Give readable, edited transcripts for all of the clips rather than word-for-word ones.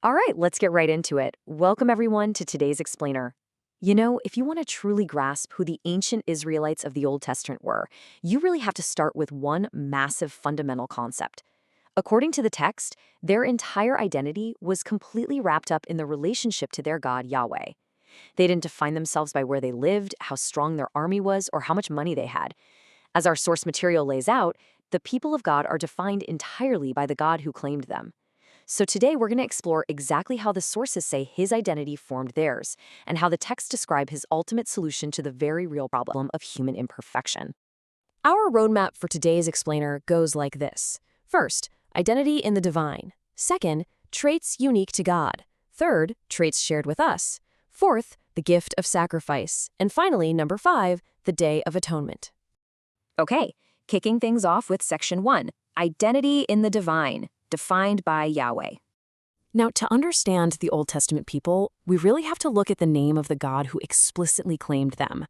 All right, let's get right into it. Welcome, everyone, to today's explainer. If you want to truly grasp who the ancient Israelites of the Old Testament were, you really have to start with one massive fundamental concept. According to the text, their entire identity was completely wrapped up in the relationship to their God, Yahweh. They didn't define themselves by where they lived, how strong their army was, or how much money they had. As our source material lays out, the people of God are defined entirely by the God who claimed them. So today we're going to explore exactly how the sources say his identity formed theirs, and how the texts describe his ultimate solution to the very real problem of human imperfection. Our roadmap for today's explainer goes like this. First, identity in the divine. Second, traits unique to God. Third, traits shared with us. Fourth, the gift of sacrifice. And finally, number 5, the Day of Atonement. Okay, kicking things off with section 1, identity in the divine, defined by Yahweh. Now, to understand the Old Testament people, we really have to look at the name of the God who explicitly claimed them.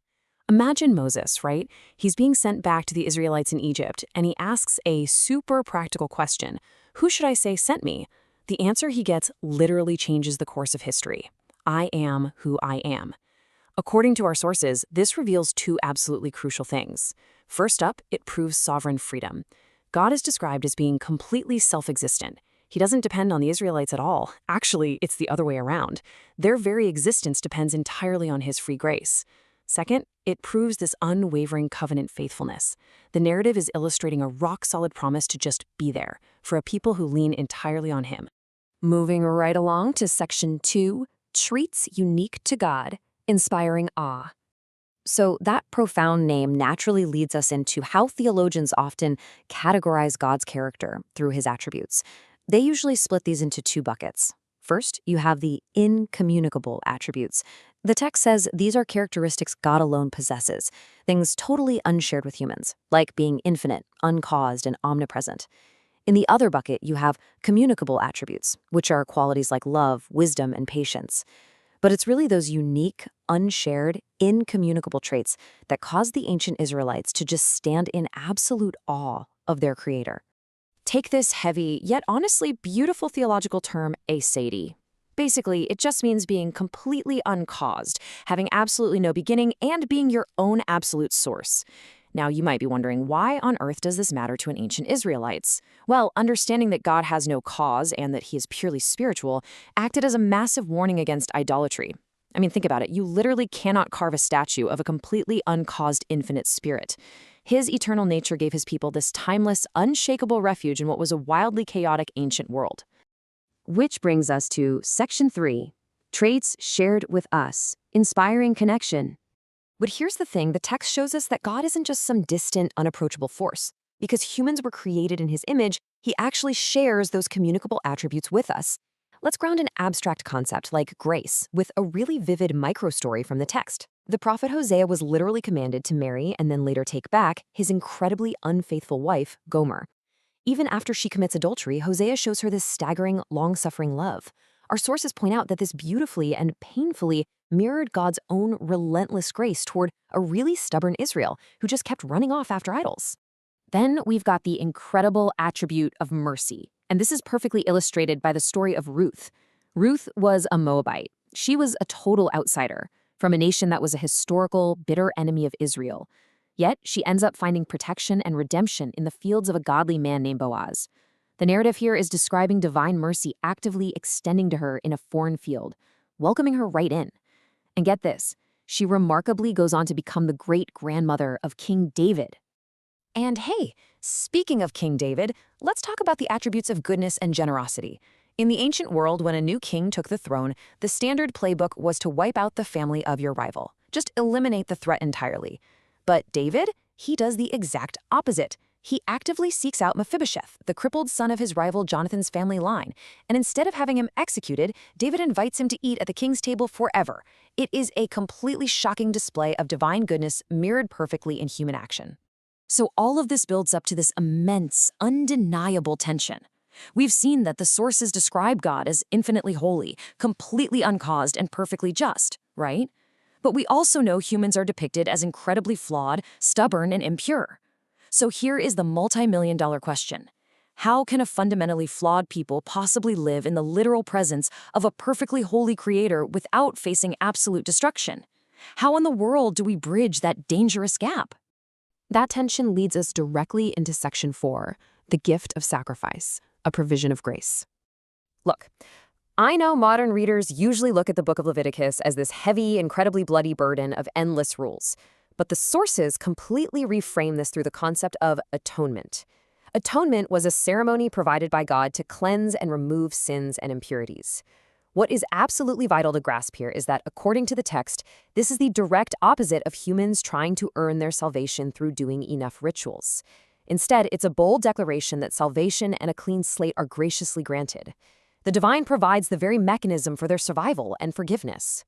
Imagine Moses, right? He's being sent back to the Israelites in Egypt, and he asks a super practical question. Who should I say sent me? The answer he gets literally changes the course of history. I am who I am. According to our sources, this reveals 2 absolutely crucial things. First up, it proves sovereign freedom. God is described as being completely self-existent. He doesn't depend on the Israelites at all. Actually, it's the other way around. Their very existence depends entirely on his free grace. Second, it proves this unwavering covenant faithfulness. The narrative is illustrating a rock-solid promise to just be there for a people who lean entirely on him. Moving right along to section 2, treats unique to God, inspiring awe. So that profound name naturally leads us into how theologians often categorize God's character through his attributes. They usually split these into 2 buckets. First, you have the incommunicable attributes. The text says these are characteristics God alone possesses, things totally unshared with humans, like being infinite, uncaused, and omnipresent. In the other bucket, you have communicable attributes, which are qualities like love, wisdom, and patience. But it's really those unique, unshared, incommunicable traits that caused the ancient Israelites to just stand in absolute awe of their Creator. Take this heavy, yet honestly beautiful theological term, aseity. Basically, it just means being completely uncaused, having absolutely no beginning, and being your own absolute source. Now, you might be wondering, why on earth does this matter to an ancient Israelites? Well, understanding that God has no cause and that he is purely spiritual acted as a massive warning against idolatry. I mean, think about it. You literally cannot carve a statue of a completely uncaused infinite spirit. His eternal nature gave his people this timeless, unshakable refuge in what was a wildly chaotic ancient world. Which brings us to section 3, traits shared with us, inspiring connection. But here's the thing, the text shows us that God isn't just some distant, unapproachable force. Because humans were created in his image, he actually shares those communicable attributes with us. Let's ground an abstract concept like grace with a really vivid micro-story from the text. The prophet Hosea was literally commanded to marry and then later take back his incredibly unfaithful wife, Gomer. Even after she commits adultery, Hosea shows her this staggering, long-suffering love. Our sources point out that this beautifully and painfully mirrored God's own relentless grace toward a really stubborn Israel who just kept running off after idols. Then we've got the incredible attribute of mercy, and this is perfectly illustrated by the story of Ruth. Ruth was a Moabite. She was a total outsider from a nation that was a historical, bitter enemy of Israel. Yet she ends up finding protection and redemption in the fields of a godly man named Boaz. The narrative here is describing divine mercy actively extending to her in a foreign field, welcoming her right in. And get this, she remarkably goes on to become the great-grandmother of King David. And hey, speaking of King David, let's talk about the attributes of goodness and generosity. In the ancient world, when a new king took the throne, the standard playbook was to wipe out the family of your rival. Just eliminate the threat entirely. But David, he does the exact opposite. He actively seeks out Mephibosheth, the crippled son of his rival Jonathan's family line, and instead of having him executed, David invites him to eat at the king's table forever. It is a completely shocking display of divine goodness mirrored perfectly in human action. So all of this builds up to this immense, undeniable tension. We've seen that the sources describe God as infinitely holy, completely uncaused, and perfectly just, right? But we also know humans are depicted as incredibly flawed, stubborn, and impure. So here is the multi-million-dollar question. How can a fundamentally flawed people possibly live in the literal presence of a perfectly holy creator without facing absolute destruction? How in the world do we bridge that dangerous gap? That tension leads us directly into Section 4, the gift of sacrifice, a provision of grace. Look, I know modern readers usually look at the book of Leviticus as this heavy, incredibly bloody burden of endless rules. But the sources completely reframe this through the concept of atonement. Atonement was a ceremony provided by God to cleanse and remove sins and impurities. What is absolutely vital to grasp here is that, according to the text, this is the direct opposite of humans trying to earn their salvation through doing enough rituals. Instead, it's a bold declaration that salvation and a clean slate are graciously granted. The divine provides the very mechanism for their survival and forgiveness.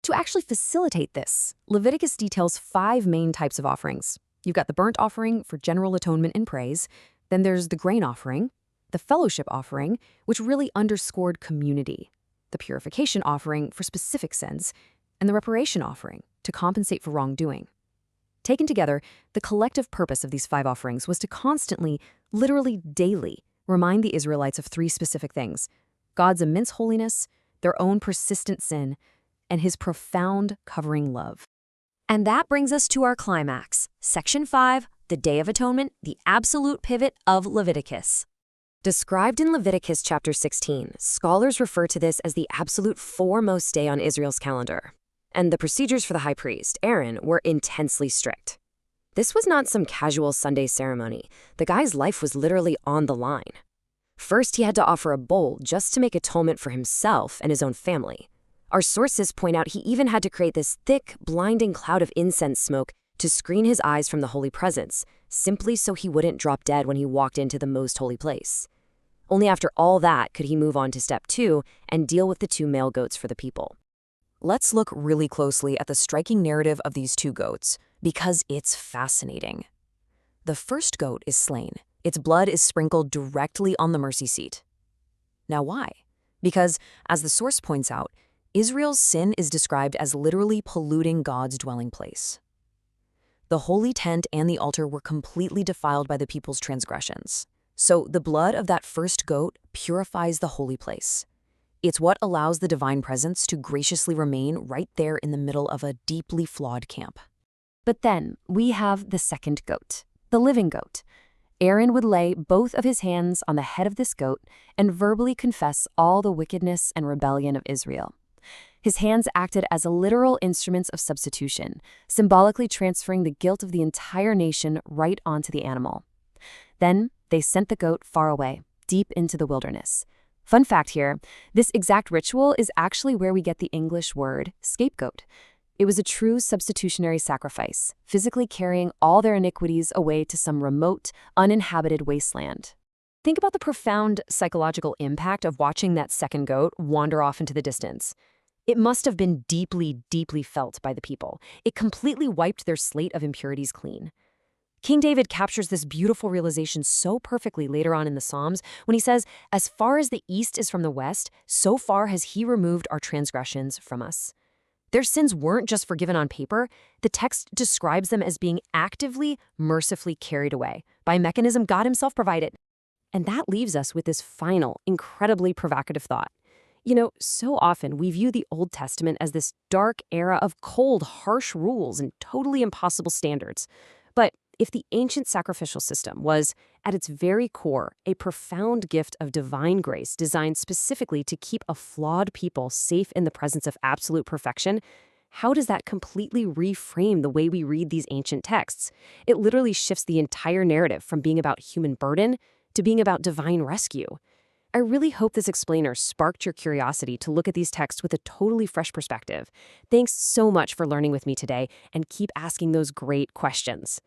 To actually facilitate this, Leviticus details 5 main types of offerings. You've got the burnt offering for general atonement and praise. Then there's the grain offering, the fellowship offering, which really underscored community, the purification offering for specific sins, and the reparation offering to compensate for wrongdoing. Taken together, the collective purpose of these 5 offerings was to constantly, literally daily, remind the Israelites of 3 specific things: God's immense holiness, their own persistent sin, and his profound covering love. And that brings us to our climax, Section 5, the Day of Atonement, the absolute pivot of Leviticus. Described in Leviticus chapter 16, scholars refer to this as the absolute foremost day on Israel's calendar. And the procedures for the high priest, Aaron, were intensely strict. This was not some casual Sunday ceremony. The guy's life was literally on the line. First, he had to offer a bull just to make atonement for himself and his own family. Our sources point out he even had to create this thick, blinding cloud of incense smoke to screen his eyes from the holy presence, simply so he wouldn't drop dead when he walked into the most holy place. Only after all that could he move on to step 2 and deal with the 2 male goats for the people. Let's look really closely at the striking narrative of these 2 goats, because it's fascinating. The first goat is slain. Its blood is sprinkled directly on the mercy seat. Now why? Because, as the source points out, Israel's sin is described as literally polluting God's dwelling place. The holy tent and the altar were completely defiled by the people's transgressions. So the blood of that first goat purifies the holy place. It's what allows the divine presence to graciously remain right there in the middle of a deeply flawed camp. But then we have the second goat, the living goat. Aaron would lay both of his hands on the head of this goat and verbally confess all the wickedness and rebellion of Israel. His hands acted as literal instruments of substitution, symbolically transferring the guilt of the entire nation right onto the animal. Then they sent the goat far away, deep into the wilderness. Fun fact here, this exact ritual is actually where we get the English word scapegoat. It was a true substitutionary sacrifice, physically carrying all their iniquities away to some remote, uninhabited wasteland. Think about the profound psychological impact of watching that second goat wander off into the distance. It must have been deeply, deeply felt by the people. It completely wiped their slate of impurities clean. King David captures this beautiful realization so perfectly later on in the Psalms when he says, "As far as the east is from the west, so far has he removed our transgressions from us." Their sins weren't just forgiven on paper. The text describes them as being actively, mercifully carried away by a mechanism God himself provided. And that leaves us with this final, incredibly provocative thought. So often we view the Old Testament as this dark era of cold, harsh rules and totally impossible standards. But if the ancient sacrificial system was, at its very core, a profound gift of divine grace designed specifically to keep a flawed people safe in the presence of absolute perfection, how does that completely reframe the way we read these ancient texts? It literally shifts the entire narrative from being about human burden to being about divine rescue. I really hope this explainer sparked your curiosity to look at these texts with a totally fresh perspective. Thanks so much for learning with me today, and keep asking those great questions.